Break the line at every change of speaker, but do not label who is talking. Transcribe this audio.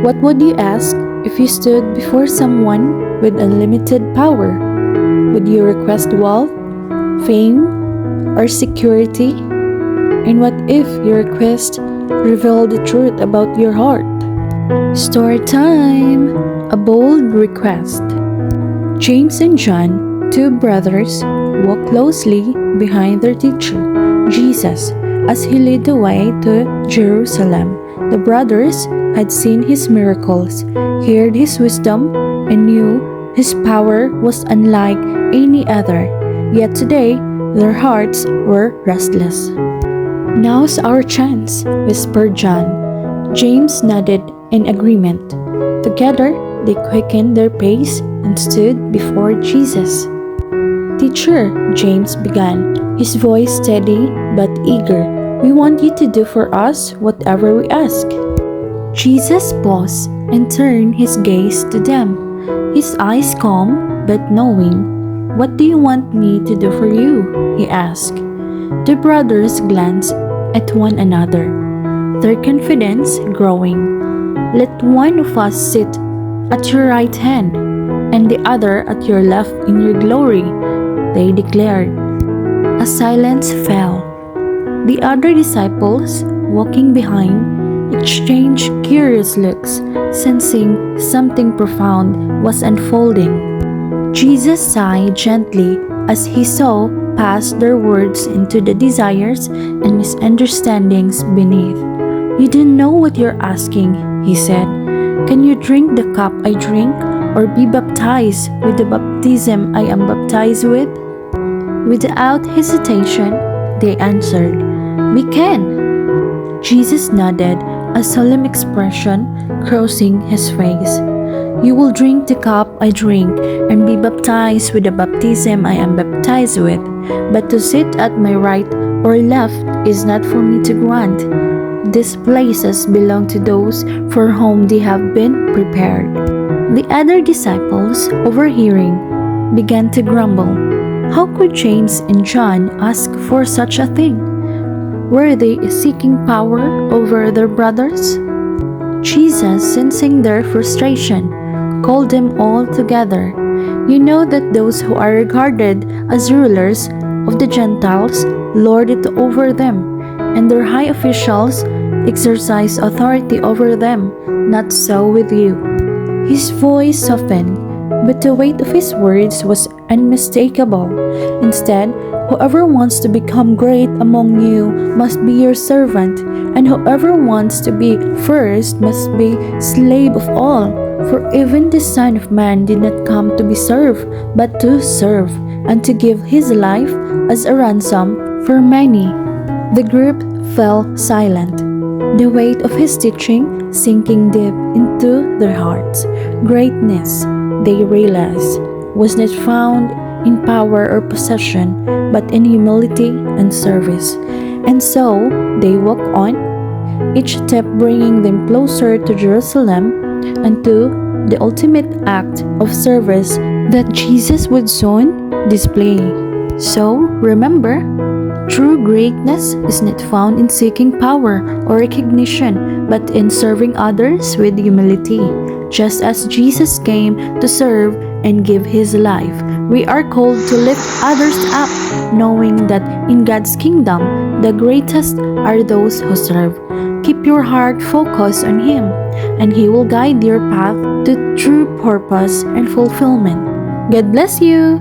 What would you ask if you stood before someone with unlimited power? Would you request wealth, fame, or security? And what if your request revealed the truth about your heart? Story time! A bold request. James and John, two brothers, walked closely behind their teacher, Jesus, as he led the way to Jerusalem. The brothers had seen his miracles, heard his wisdom, and knew his power was unlike any other. Yet today, their hearts were restless. "Now's our chance," whispered John. James nodded in agreement. Together, they quickened their pace and stood before Jesus. "Teacher," James began, his voice steady but eager, "we want you to do for us whatever we ask." Jesus paused and turned his gaze to them, his eyes calm but knowing. "What do you want me to do for you?" he asked. The brothers glanced at one another, their confidence growing. "Let one of us sit at your right hand, and the other at your left in your glory," they declared. A silence fell. The other disciples, walking behind, exchanged curious looks, sensing something profound was unfolding. Jesus sighed gently as he saw past their words into the desires and misunderstandings beneath. "You don't know what you're asking," he said. "Can you drink the cup I drink, or be baptized with the baptism I am baptized with?" Without hesitation, they answered, "We can." Jesus nodded, a solemn expression crossing his face. "You will drink the cup I drink and be baptized with the baptism I am baptized with, but to sit at my right or left is not for me to grant. These places belong to those for whom they have been prepared." The other disciples, overhearing, began to grumble. How could James and John ask for such a thing? Were they seeking power over their brothers? Jesus, sensing their frustration, called them all together. "You know that those who are regarded as rulers of the Gentiles lord it over them, and their high officials exercise authority over them. Not so with you." His voice softened, but the weight of his words was unmistakable. Instead, "Whoever wants to become great among you must be your servant, and whoever wants to be first must be slave of all. For even the Son of Man did not come to be served, but to serve, and to give his life as a ransom for many." The group fell silent, the weight of his teaching sinking deep into their hearts. Greatness, they realized, was not found in power or possession, but in humility and service. And so they walked on, each step bringing them closer to Jerusalem and to the ultimate act of service that Jesus would soon display. So remember, true greatness is not found in seeking power or recognition, but in serving others with humility. Just as Jesus came to serve and give his life, we are called to lift others up, knowing that in God's kingdom, the greatest are those who serve. Keep your heart focused on Him, and He will guide your path to true purpose and fulfillment. God bless you!